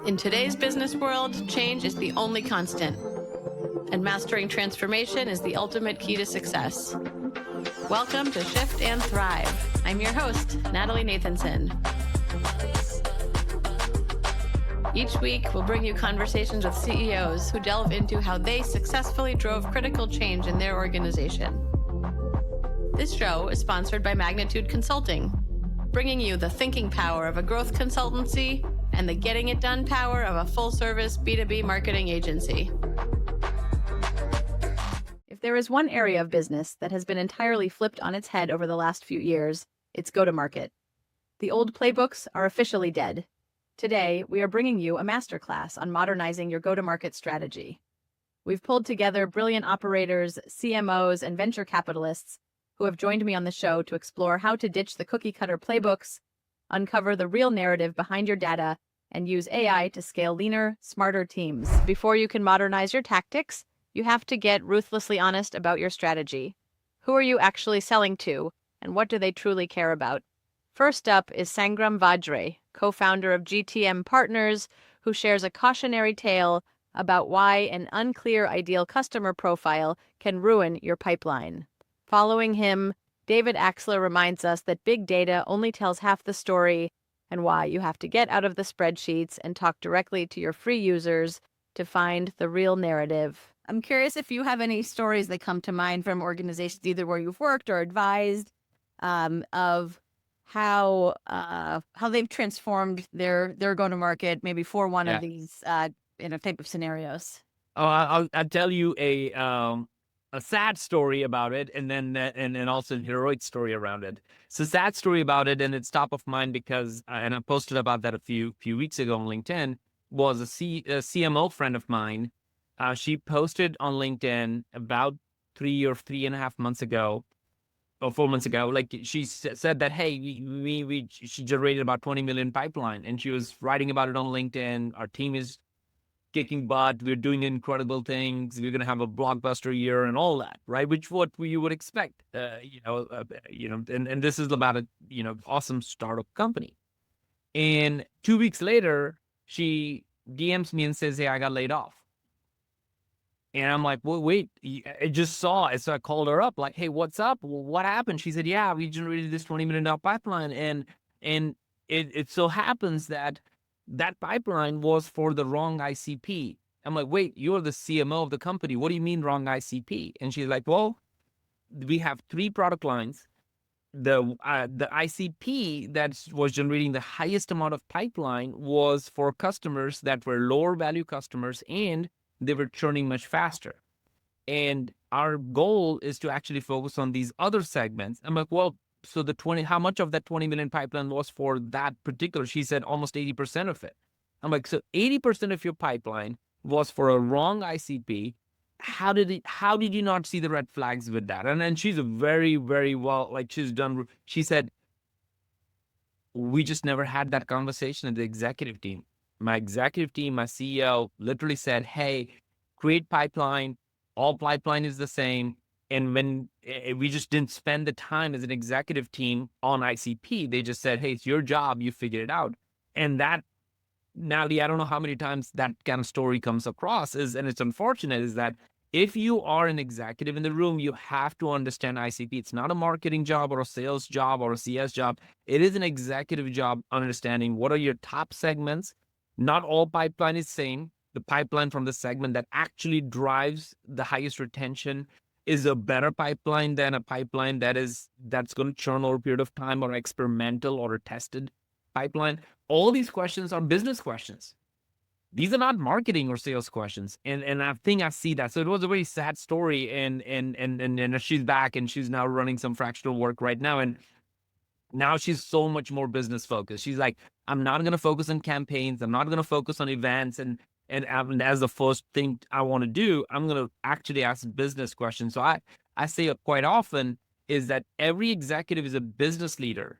In today's business world, change is the only constant, and mastering transformation is the ultimate key to success. Welcome to Shift and Thrive. I'm your host, Natalie Nathanson. Each week, we'll bring you conversations with CEOs who delve into how they successfully drove critical change in their organization. This show is sponsored by Magnitude Consulting, bringing you the thinking power of a growth consultancy and the getting it done power of a full-service B2B marketing agency. If there is one area of business that has been entirely flipped on its head over the last few years, it's go-to-market. The old playbooks are officially dead. Today, we are bringing you a masterclass on modernizing your go-to-market strategy. We've pulled together brilliant operators, CMOs, and venture capitalists who have joined me on the show to explore how to ditch the cookie-cutter playbooks, uncover the real narrative behind your data, and use AI to scale leaner, smarter teams. Before you can modernize your tactics, you have to get ruthlessly honest about your strategy. Who are you actually selling to, and what do they truly care about? First up is Sangram Vajre, co-founder of GTM Partners, who shares a cautionary tale about why an unclear ideal customer profile can ruin your pipeline. Following him, David Axler reminds us that big data only tells half the story and why you have to get out of the spreadsheets and talk directly to your free users to find the real narrative. I'm curious if you have any stories that come to mind from organizations, either where you've worked or advised, of how they've transformed their go-to-market, maybe for one of these type of scenarios. Oh, I'll tell you a sad story about it, and then and also a heroic story around it. So sad story about it, and it's top of mind because, and I posted about that a few weeks ago on LinkedIn, was a CMO friend of mine. She posted on LinkedIn about 3.5 months ago, or 4 months ago, like she said that, hey, she generated about 20 million pipeline, and she was writing about it on LinkedIn. Our team is kicking butt. We're doing incredible things. We're going to have a blockbuster year and all that, right? Which what you would expect, and this is about a, awesome startup company. And 2 weeks later, she DMs me and says, hey, I got laid off. And I'm like, well, wait, I just saw it. So I called her up like, hey, what's up? Well, what happened? She said, yeah, we generated this $20 million pipeline. And it so happens that pipeline was for the wrong ICP. I'm like, wait, you're the CMO of the company. What do you mean wrong ICP? And she's like, well, we have 3 product lines. The ICP that was generating the highest amount of pipeline was for customers that were lower value customers, and they were churning much faster. And our goal is to actually focus on these other segments. I'm like, well, so how much of that 20 million pipeline was for that particular? She said almost 80% of it. I'm like, so 80% of your pipeline was for a wrong ICP. How did you not see the red flags with that? And then she's a very, very well, like she said, we just never had that conversation at the executive team. My executive team, my CEO literally said, hey, create pipeline. All pipeline is the same. And when we just didn't spend the time as an executive team on ICP, they just said, hey, it's your job. You figure it out. And that, Natalie, I don't know how many times that kind of story comes across, and it's unfortunate, is that if you are an executive in the room, you have to understand ICP. It's not a marketing job or a sales job or a CS job. It is an executive job understanding what are your top segments. Not all pipeline is same. The pipeline from the segment that actually drives the highest retention is a better pipeline than a pipeline that's going to churn over a period of time, or experimental or a tested pipeline. All these questions are business questions. These are not marketing or sales questions. And I think I see that. So it was a very sad story. And she's back, and she's now running some fractional work right now. And now she's so much more business focused. She's like, I'm not going to focus on campaigns. I'm not going to focus on events. And as the first thing I want to do, I'm going to actually ask business questions. So I say quite often is that every executive is a business leader.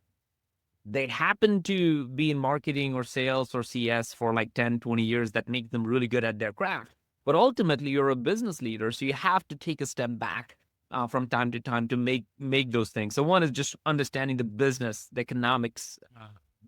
They happen to be in marketing or sales or CS for like 10, 20 years that make them really good at their craft. But ultimately, you're a business leader, so you have to take a step back from time to time to make those things. So one is just understanding the business, the economics,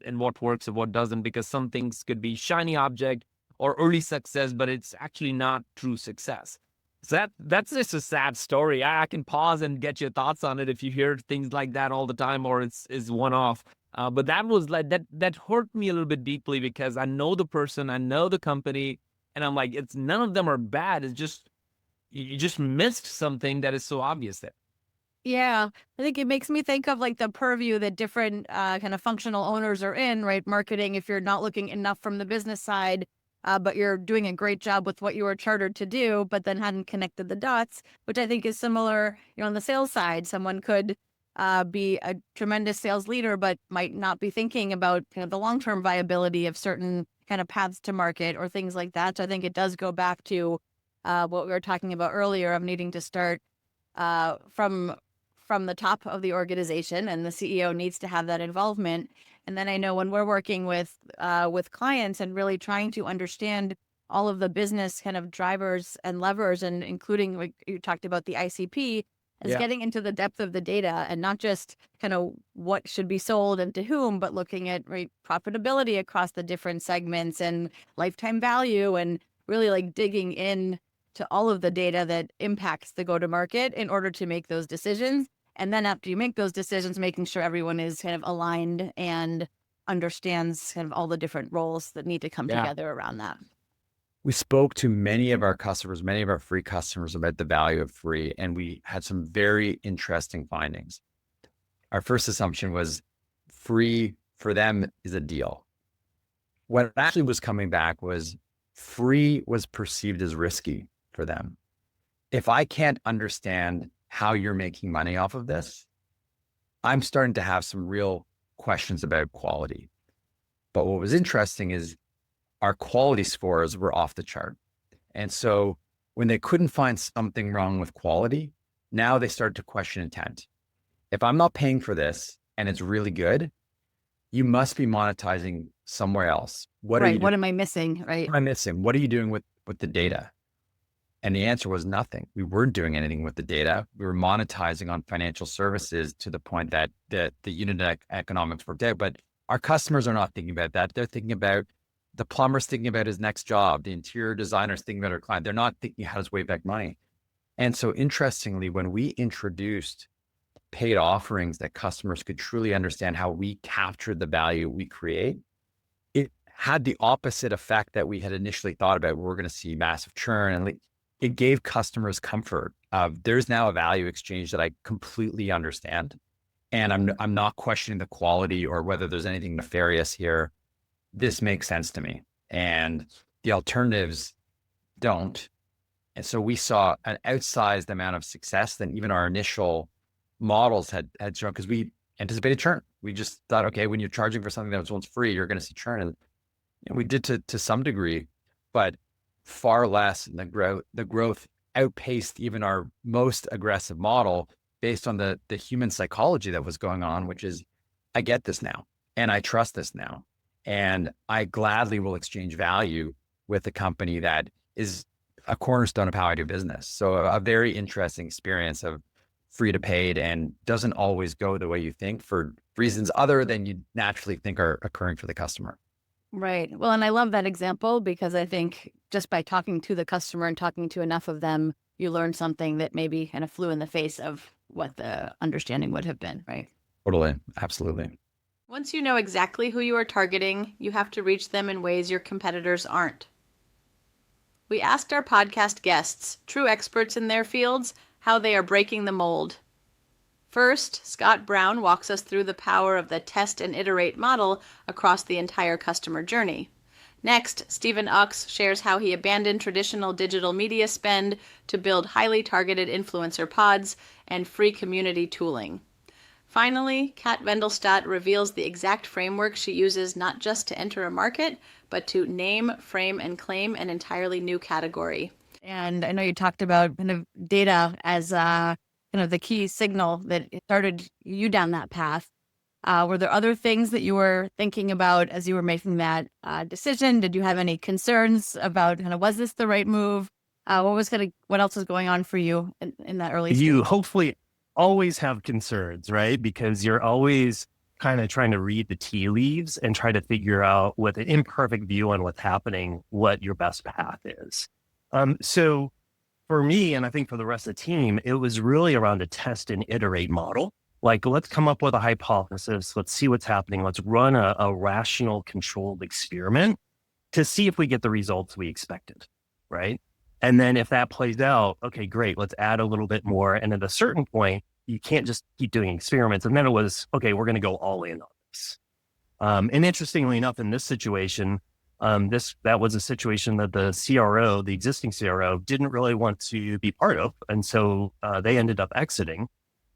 and what works and what doesn't, because some things could be shiny object or early success, but it's actually not true success. So that's just a sad story. I can pause and get your thoughts on it if you hear things like that all the time, or it's one off. But that was like that hurt me a little bit deeply, because I know the person, I know the company, and I'm like, it's none of them are bad. It's just you just missed something that is so obvious there. Yeah, I think it makes me think of like the purview that different kind of functional owners are in, right? Marketing, if you're not looking enough from the business side, but you're doing a great job with what you were chartered to do, but then hadn't connected the dots, which I think is similar, on the sales side. Someone could be a tremendous sales leader, but might not be thinking about kind of the long-term viability of certain kind of paths to market or things like that. So I think it does go back to what we were talking about earlier of needing to start from the top of the organization, and the CEO needs to have that involvement. And then I know when we're working with clients and really trying to understand all of the business kind of drivers and levers, and including like you talked about the ICP, is getting into the depth of the data and not just kind of what should be sold and to whom, but looking at profitability across the different segments and lifetime value, and really like digging in to all of the data that impacts the go-to-market in order to make those decisions. And then after you make those decisions, making sure everyone is kind of aligned and understands kind of all the different roles that need to come together around that. We spoke to many of our customers, many of our free customers, about the value of free, and we had some very interesting findings. Our first assumption was free for them is a deal. What actually was coming back was free was perceived as risky for them. If I can't understand how you're making money off of this, I'm starting to have some real questions about quality. But what was interesting is our quality scores were off the chart. And so when they couldn't find something wrong with quality, now they started to question intent. If I'm not paying for this and it's really good, you must be monetizing somewhere else. What am I missing? Right. What am I missing? What are you doing with the data? And the answer was nothing. We weren't doing anything with the data. We were monetizing on financial services to the point that the unit economics worked out. But our customers are not thinking about that. They're thinking about the plumber's thinking about his next job. The interior designer's thinking about our client. They're not thinking how to wave back money. And so interestingly, when we introduced paid offerings that customers could truly understand how we captured the value we create, it had the opposite effect that we had initially thought about. We're going to see massive churn, and it gave customers comfort of there's now a value exchange that I completely understand. And I'm not questioning the quality or whether there's anything nefarious here. This makes sense to me. And the alternatives don't. And so we saw an outsized amount of success than even our initial models had shown, because we anticipated churn. We just thought, okay, when you're charging for something that was once free, you're going to see churn. And we did to some degree, but far less. And the growth outpaced even our most aggressive model based on the human psychology that was going on, which is, I get this now and I trust this now. And I gladly will exchange value with a company that is a cornerstone of how I do business. So a very interesting experience of free to paid, and doesn't always go the way you think for reasons other than you naturally think are occurring for the customer. Right. Well, and I love that example, because I think just by talking to the customer and talking to enough of them, you learn something that maybe kind of flew in the face of what the understanding would have been, right? Totally. Absolutely. Once you know exactly who you are targeting, you have to reach them in ways your competitors aren't. We asked our podcast guests, true experts in their fields, how they are breaking the mold. First, Scott Brown walks us through the power of the test and iterate model across the entire customer journey. Next, Stephen Ucks shares how he abandoned traditional digital media spend to build highly targeted influencer pods and free community tooling. Finally, Kat Wendelstadt reveals the exact framework she uses not just to enter a market, but to name, frame, and claim an entirely new category. And I know you talked about kind of data as kind of the key signal that started you down that path. Were there other things that you were thinking about as you were making that decision? Did you have any concerns about kind of, was this the right move? What else was going on for you in that early stage? You hopefully always have concerns, right? Because you're always kind of trying to read the tea leaves and try to figure out with an imperfect view on what's happening, what your best path is. So for me, and I think for the rest of the team, it was really around a test and iterate model. Like, let's come up with a hypothesis. Let's see what's happening. Let's run a rational, controlled experiment to see if we get the results we expected, right? And then if that plays out, okay, great, let's add a little bit more. And at a certain point, you can't just keep doing experiments. And then it was, okay, we're going to go all in on this. And interestingly enough, in this situation, that was a situation that the CRO, the existing CRO, didn't really want to be part of. And so they ended up exiting.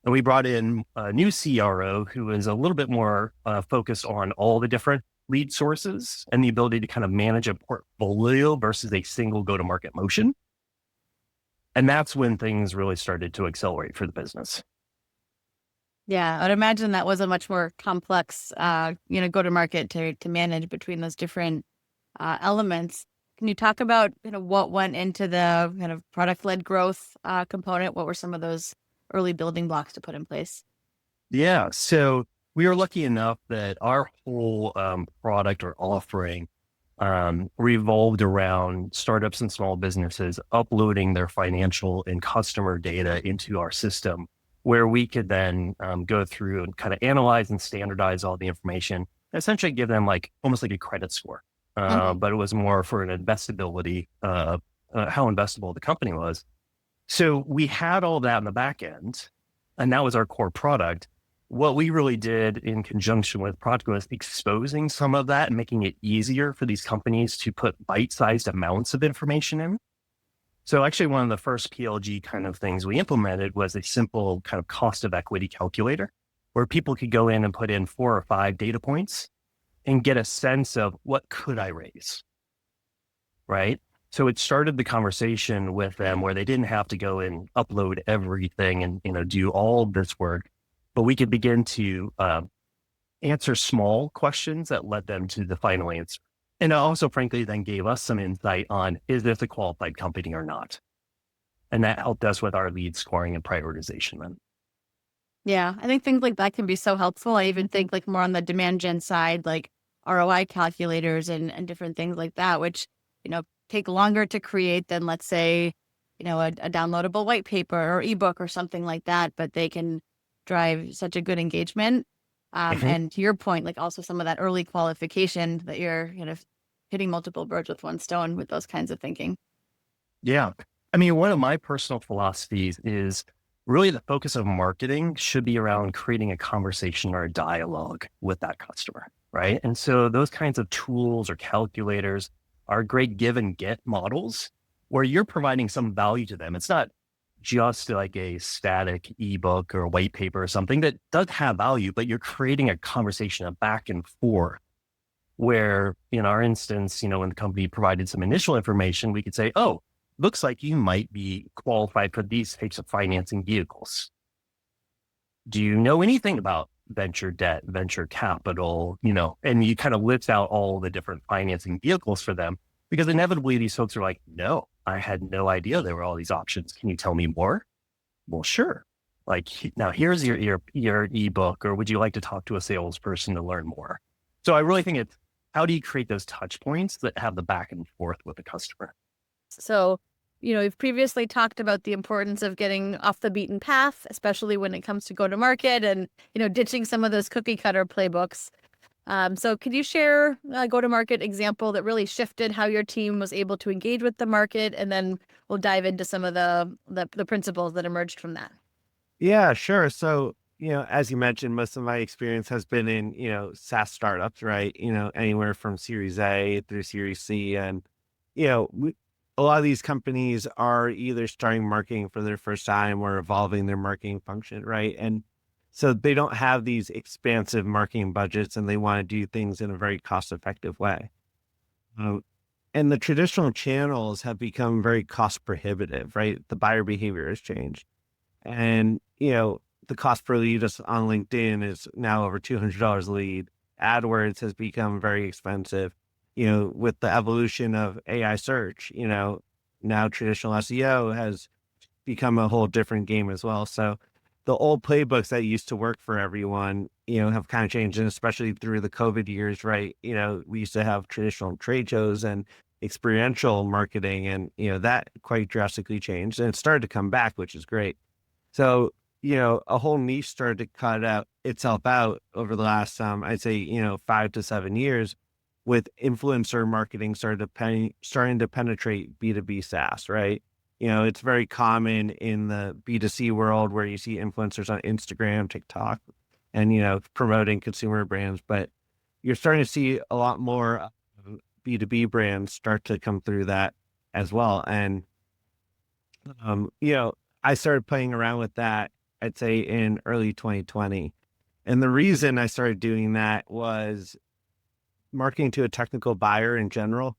And we brought in a new CRO who is a little bit more focused on all the different lead sources and the ability to kind of manage a portfolio versus a single go-to-market motion. And that's when things really started to accelerate for the business. Yeah, I'd imagine that was a much more complex, go-to-market to manage between those different elements. Can you talk about what went into the kind of product-led growth component? What were some of those early building blocks to put in place? Yeah, so we were lucky enough that our whole product or offering revolved around startups and small businesses uploading their financial and customer data into our system, where we could then go through and kind of analyze and standardize all the information, essentially give them almost like a credit score. But it was more for an investability, how investable the company was. So we had all that in the back end, and that was our core product. What we really did in conjunction with product was exposing some of that and making it easier for these companies to put bite-sized amounts of information in. So actually one of the first PLG kind of things we implemented was a simple kind of cost of equity calculator where people could go in and put in 4 or 5 data points and get a sense of what could I raise, right? So it started the conversation with them where they didn't have to go and upload everything and do all this work, but we could begin to answer small questions that led them to the final answer. And it also, frankly, then gave us some insight on, is this a qualified company or not? And that helped us with our lead scoring and prioritization then. Yeah, I think things like that can be so helpful. I even think more on the demand gen side, like ROI calculators and different things like that, which, take longer to create than, let's say, a downloadable white paper or ebook or something like that, but they can drive such a good engagement. And to your point, also some of that early qualification that you're, hitting multiple birds with one stone with those kinds of thinking. Yeah. I mean, one of my personal philosophies is really the focus of marketing should be around creating a conversation or a dialogue with that customer, right? And so those kinds of tools or calculators are great give and get models where you're providing some value to them. It's not just like a static ebook or a white paper or something that does have value, but you're creating a conversation, a back and forth where in our instance, when the company provided some initial information, we could say, oh, looks like you might be qualified for these types of financing vehicles. Do you know anything about venture debt, venture capital, and you kind of list out all the different financing vehicles for them, because inevitably these folks are like, no, I had no idea there were all these options. Can you tell me more? Well, sure. Now here's your ebook, or would you like to talk to a salesperson to learn more? So I really think it's, how do you create those touch points that have the back and forth with the customer? So, we've previously talked about the importance of getting off the beaten path, especially when it comes to go to market and, ditching some of those cookie cutter playbooks. So could you share a go-to-market example that really shifted how your team was able to engage with the market? And then we'll dive into some of the principles that emerged from that. Yeah, sure. So, as you mentioned, most of my experience has been in, SaaS startups, right? Anywhere from Series A through Series C. And, a lot of these companies are either starting marketing for their first time or evolving their marketing function, right? And so they don't have these expansive marketing budgets and they want to do things in a very cost-effective way. And the traditional channels have become very cost prohibitive, right? The buyer behavior has changed. And, the cost per lead on LinkedIn is now over $200 a lead. AdWords has become very expensive. With the evolution of AI search, now traditional SEO has become a whole different game as well. So the old playbooks that used to work for everyone, have kind of changed, and especially through the COVID years, right? We used to have traditional trade shows and experiential marketing, and, that quite drastically changed, and it started to come back, which is great. So, a whole niche started to cut out itself out over the last, I'd say, 5 to 7 years, with influencer marketing starting to penetrate B2B SaaS, right? It's very common in the B2C world where you see influencers on Instagram, TikTok, and, promoting consumer brands, but you're starting to see a lot more B2B brands start to come through that as well. And, I started playing around with that, I'd say in early 2020. And the reason I started doing that was marketing to a technical buyer in general.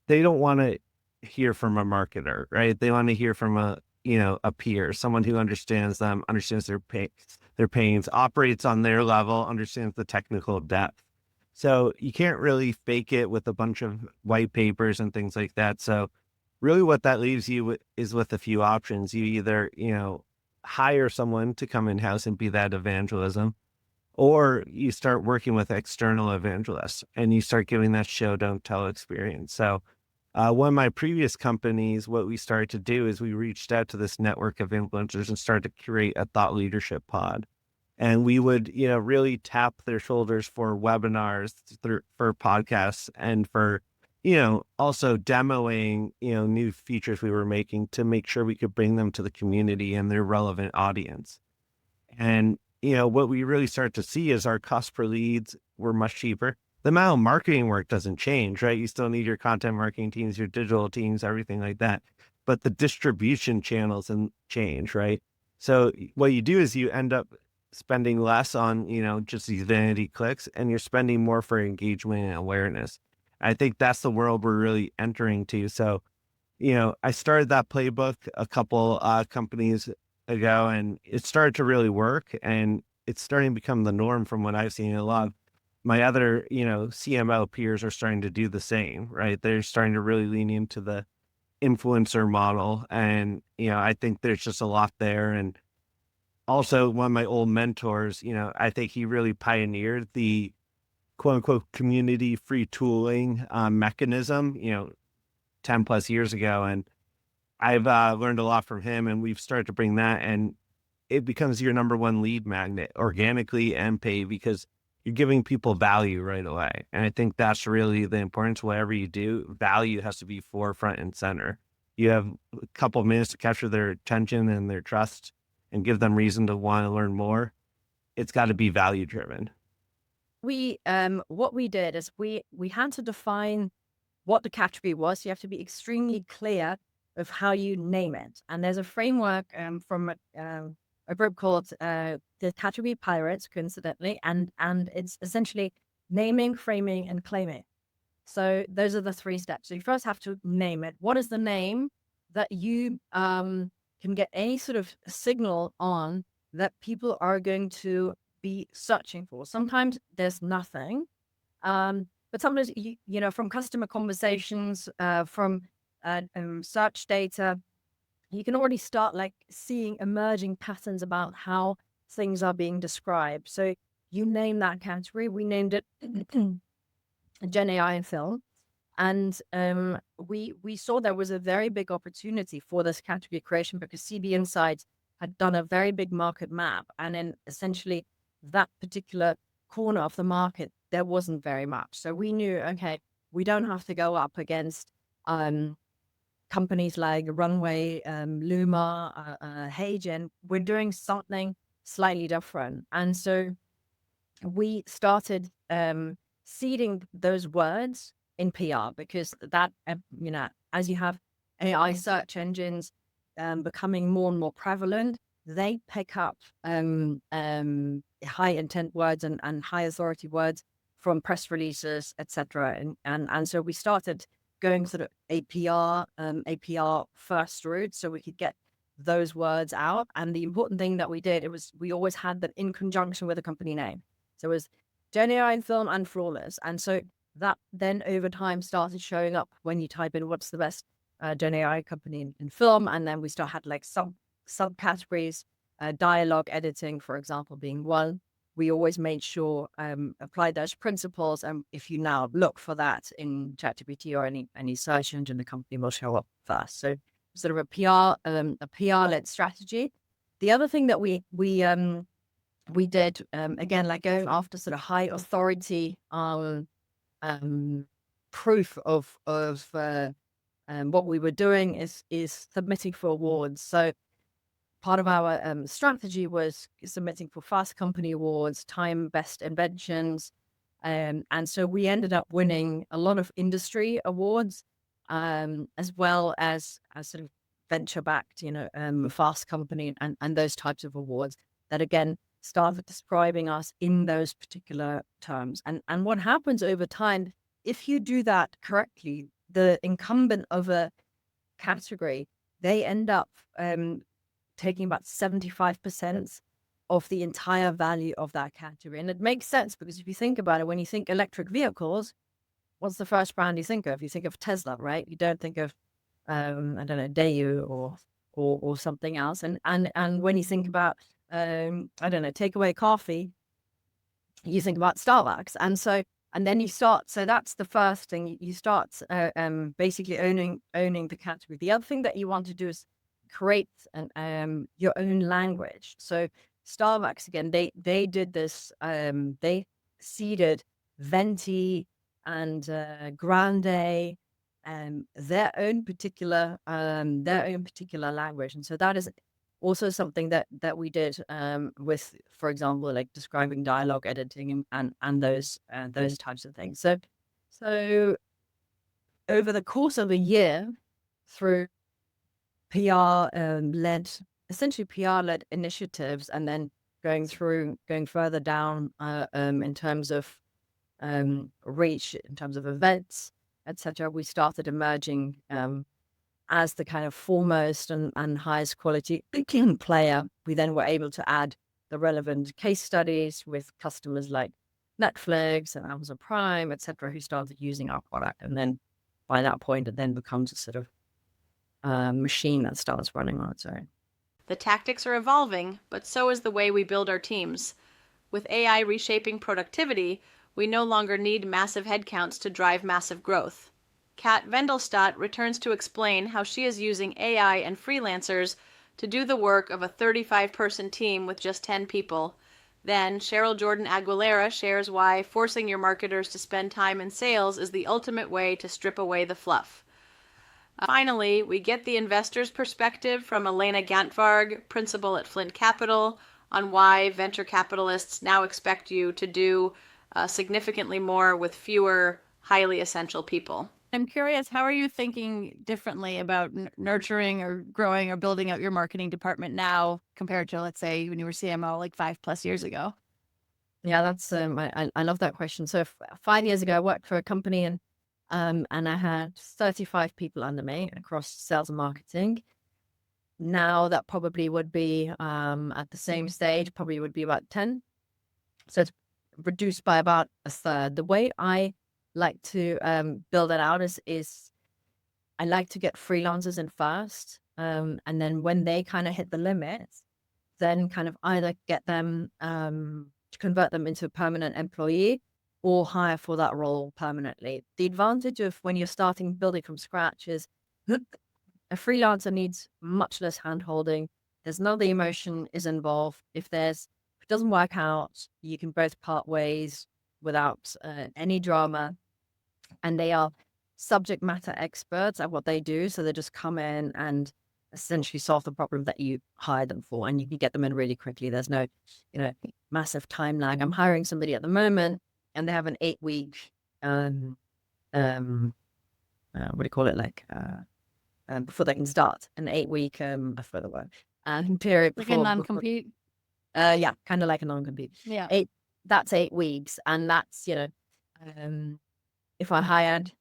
They don't want to hear from a marketer, right? They want to hear from a peer, someone who understands them, understands their pains, operates on their level, understands the technical depth. So you can't really fake it with a bunch of white papers and things like that. So really what that leaves you with is with a few options. You either, hire someone to come in-house and be that evangelism, or you start working with external evangelists and you start giving that show, don't tell experience. So one of my previous companies, what we started to do is we reached out to this network of influencers and started to create a thought leadership pod. And we would, really tap their shoulders for webinars, for podcasts, and for, also demoing, new features we were making to make sure we could bring them to the community and their relevant audience. And, what we really start to see is our cost per leads were much cheaper. The amount of marketing work doesn't change, right? You still need your content marketing teams, your digital teams, everything like that. But the distribution channels change, right? So what you do is you end up spending less on, just these vanity clicks, and you're spending more for engagement and awareness. I think that's the world we're really entering to. So, I started that playbook a couple companies ago, and it started to really work, and it's starting to become the norm from what I've seen. A lot of my other, CMO peers are starting to do the same, right? They're starting to really lean into the influencer model. And, I think there's just a lot there. And also one of my old mentors, I think he really pioneered the quote unquote community free tooling mechanism, 10 plus years ago. And I've learned a lot from him, and we've started to bring that, and it becomes your number one lead magnet organically and paid, because you're giving people value right away. And I think that's really the importance. Whatever you do, value has to be forefront and center. You have a couple of minutes to capture their attention and their trust and give them reason to want to learn more. It's got to be value driven. What we did is we had to define what the category was. You have to be extremely clear of how you name it. And there's a framework from a group called the Category Pirates, coincidentally, and it's essentially naming, framing, and claiming. So those are the 3 steps. So you first have to name it. What is the name that you can get any sort of signal on that people are going to be searching for? Sometimes there's nothing, but sometimes from customer conversations, from search data, you can already start seeing emerging patterns about how things are being described. So you name that category. We named it Gen AI and film. And we saw there was a very big opportunity for this category creation, because CB Insights had done a very big market map. And in essentially that particular corner of the market, there wasn't very much. So we knew, okay, we don't have to go up against companies like Runway, Luma, Hagen. We're doing something slightly different. And so we started seeding those words in PR, because that, as you have AI search engines becoming more and more prevalent, they pick up high intent words and high authority words from press releases, etc. And so we started going sort of APR first route, so we could get those words out. And the important thing that we did, we always had that in conjunction with a company name. So it was Gen AI in film and flawless. And so that then over time started showing up when you type in what's the best Gen AI company in film. And then we still had subcategories dialogue editing, for example, being one. We always made sure apply those principles, and if you now look for that in ChatGPT or any search engine, the company will show up first. So sort of a PR led strategy. The other thing that we did again, like going after sort of high authority proof of what we were doing is submitting for awards. So part of our strategy was submitting for Fast Company Awards, Time Best Inventions. And so we ended up winning a lot of industry awards, as well as sort of venture-backed, Fast Company and those types of awards that, again, started describing us in those particular terms. And what happens over time, if you do that correctly, the incumbent of a category, they end up taking about 75% of the entire value of that category. And it makes sense because if you think about it, when you think electric vehicles, what's the first brand you think of? You think of Tesla, right? You don't think of, I don't know, Daewoo or something else. And when you think about, I don't know, takeaway coffee, you think about Starbucks. And then you start, so that's the first thing. You start basically owning the category. The other thing that you want to do is create your own language. So Starbucks, again, they did this. They seeded Venti and Grande, their own particular language, and so that is also something that we did with, for example, like describing dialogue editing and those types of things. So over the course of a year, through essentially PR-led initiatives, and then going further down in terms of reach, in terms of events, etc., we started emerging as the kind of foremost and highest quality player. We then were able to add the relevant case studies with customers like Netflix and Amazon Prime, etc., who started using our product. And then by that point, it then becomes a sort of machine that starts running on its own. The tactics are evolving, but so is the way we build our teams. With AI reshaping productivity, we no longer need massive headcounts to drive massive growth. Kat Vendelstadt returns to explain how she is using AI and freelancers to do the work of a 35-person team with just 10 people. Then Cheryl Jordan Aguilera shares why forcing your marketers to spend time in sales is the ultimate way to strip away the fluff. Finally, we get the investor's perspective from Elena Gantvarg, principal at Flint Capital, on why venture capitalists now expect you to do significantly more with fewer highly essential people. I'm curious, how are you thinking differently about nurturing or growing or building out your marketing department now compared to, let's say, when you were CMO like 5+ years ago? Yeah, that's I love that question. So 5 years ago, I worked for a company and I had 35 people under me across sales and marketing. Now that probably would be at the same stage, probably would be about 10. So it's reduced by about a third. The way I like to build it out is I like to get freelancers in first, and then when they kind of hit the limits, then kind of either get them to convert them into a permanent employee or hire for that role permanently. The advantage of when you're starting building from scratch is a freelancer needs much less hand-holding. There's no the emotion is involved. If it doesn't work out, you can both part ways without any drama. And they are subject matter experts at what they do. So they just come in and essentially solve the problem that you hired them for, and you can get them in really quickly. There's no, massive time lag. I'm hiring somebody at the moment, and they have an 8-week, what do you call it? Before they can start, an 8-week, I forgot the word, period. Like a non-compete? Yeah, kind of like a non-compete. Yeah. That's 8 weeks. And that's, if I hired,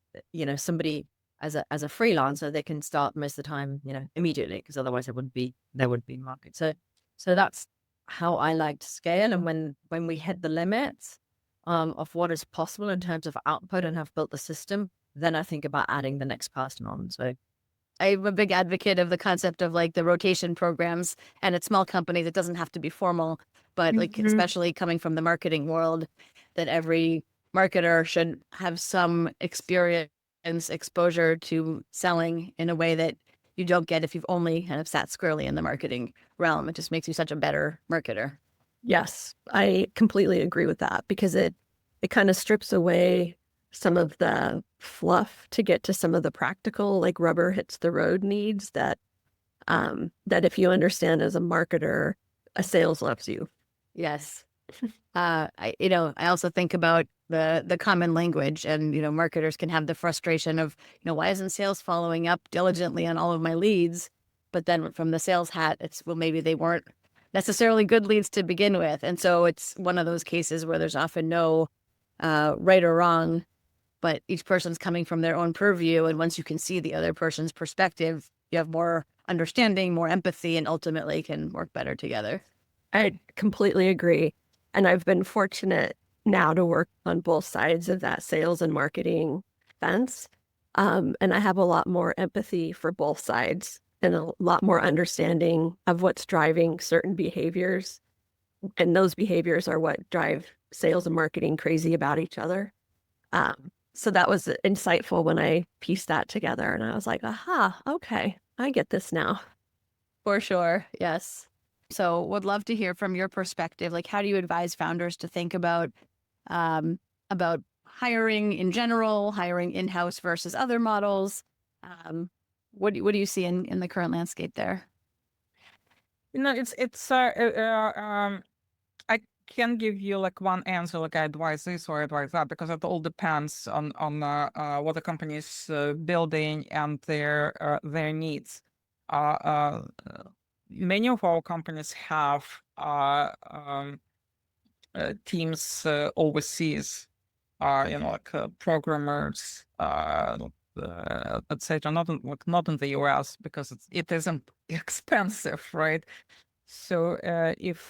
somebody as a freelancer, they can start most of the time, immediately, because otherwise there wouldn't be market. So that's how I like to scale. And when we hit the limits of what is possible in terms of output and have built the system, then I think about adding the next person on. So I'm a big advocate of the concept of like the rotation programs, and at small companies, it doesn't have to be formal, but like especially coming from the marketing world, that every marketer should have some experience, exposure to selling in a way that you don't get if you've only kind of sat squarely in the marketing realm. It just makes you such a better marketer. Yes, I completely agree with that, because it kind of strips away some of the fluff to get to some of the practical, like rubber hits the road needs that if you understand as a marketer, a sales loves you. Yes. I also think about the common language, and, marketers can have the frustration of, why isn't sales following up diligently on all of my leads? But then from the sales hat, it's, well, maybe they weren't necessarily good leads to begin with. And so it's one of those cases where there's often no right or wrong, but each person's coming from their own purview. And once you can see the other person's perspective, you have more understanding, more empathy, and ultimately can work better together. I completely agree. And I've been fortunate now to work on both sides of that sales and marketing fence. And I have a lot more empathy for both sides and a lot more understanding of what's driving certain behaviors. And those behaviors are what drive sales and marketing crazy about each other. So that was insightful when I pieced that together. And I was like, aha, okay, I get this now. For sure. Yes. So would love to hear from your perspective. Like, how do you advise founders to think about hiring in general, hiring in-house versus other models? What do you see in the current landscape there? I can't give you like one answer, like I advise this or advise that, because it all depends on what the company is building and their needs. Many of our companies have teams overseas, programmers, etc. Not in the US, because it isn't expensive, right? So if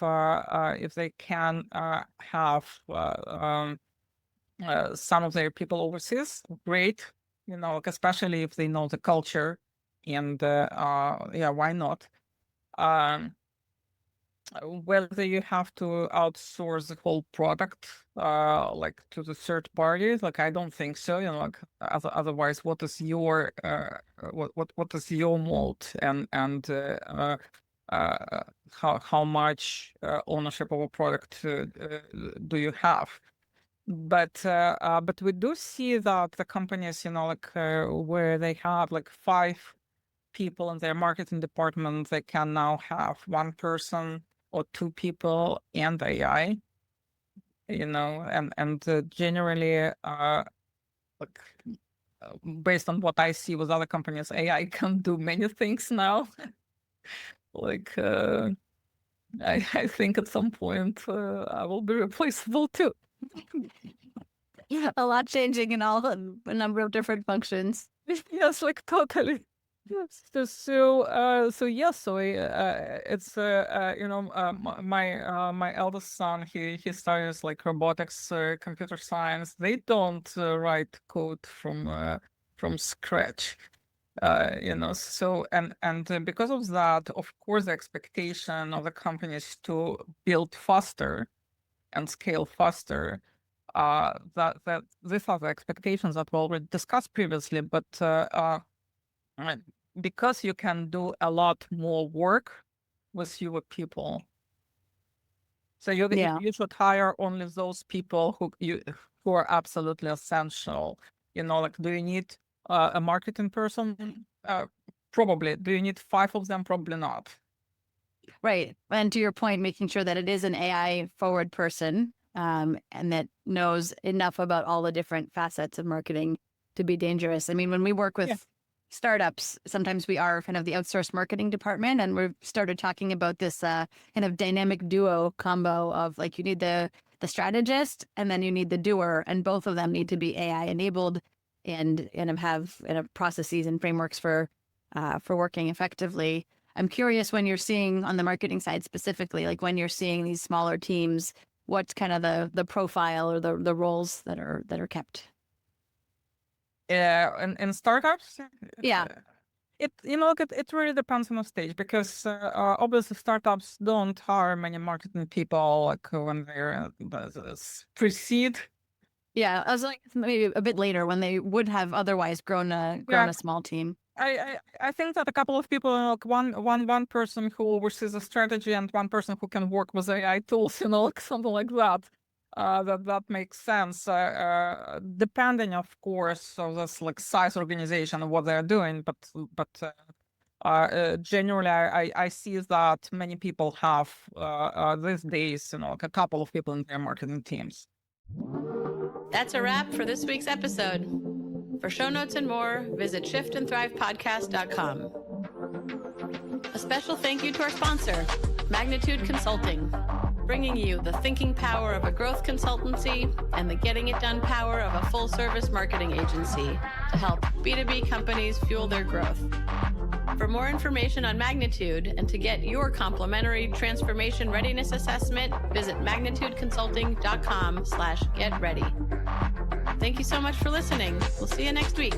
they can have some of their people overseas, great. Especially if they know the culture, and why not? Whether you have to outsource the whole product, like to the third parties, like I don't think so. Otherwise, what is your what is your mold, and how much ownership of a product do you have? But we do see that the companies, where they have like 5 people in their marketing department, they can now have 1 person or 2 people and AI, and generally, like based on what I see with other companies, AI can do many things now. Like I think at some point I will be replaceable too. Yeah, a lot changing in a number of different functions. Yes, like totally. Yes. So it's my eldest son, he studies like robotics, computer science. They don't write code from scratch. So because of that, of course, the expectation of the companies to build faster and scale faster, that these are the expectations that we already discussed previously, but because you can do a lot more work with fewer people, so you should hire only those people who are absolutely essential. Like, do you need a marketing person? Probably. Do you need 5 of them? Probably not. Right. And to your point, making sure that it is an AI forward person, and that knows enough about all the different facets of marketing to be dangerous. I mean, when we work with startups, sometimes we are kind of the outsourced marketing department, and we've started talking about this kind of dynamic duo combo of like, you need the strategist and then you need the doer, and both of them need to be AI enabled and have processes and frameworks for working effectively. I'm curious, when you're seeing on the marketing side specifically, like when you're seeing these smaller teams, what's kind of the profile or the roles that are kept? In startups? Yeah. it really depends on the stage, because obviously startups don't hire many marketing people like when they're pre-seed. Yeah, I was like maybe a bit later when they would have otherwise grown a small team. I think that a couple of people, like one person who oversees a strategy and one person who can work with AI tools, like something like that. That makes sense. Depending, of course, of this like size organization and what they're doing, but generally, I see that many people have these days, like a couple of people in their marketing teams. That's a wrap for this week's episode. For show notes and more, visit shiftandthrivepodcast.com. A special thank you to our sponsor, Magnitude Consulting, bringing you the thinking power of a growth consultancy and the getting it done power of a full-service marketing agency to help B2B companies fuel their growth. For more information on Magnitude and to get your complimentary transformation readiness assessment, visit magnitudeconsulting.com/getready. Thank you so much for listening. We'll see you next week.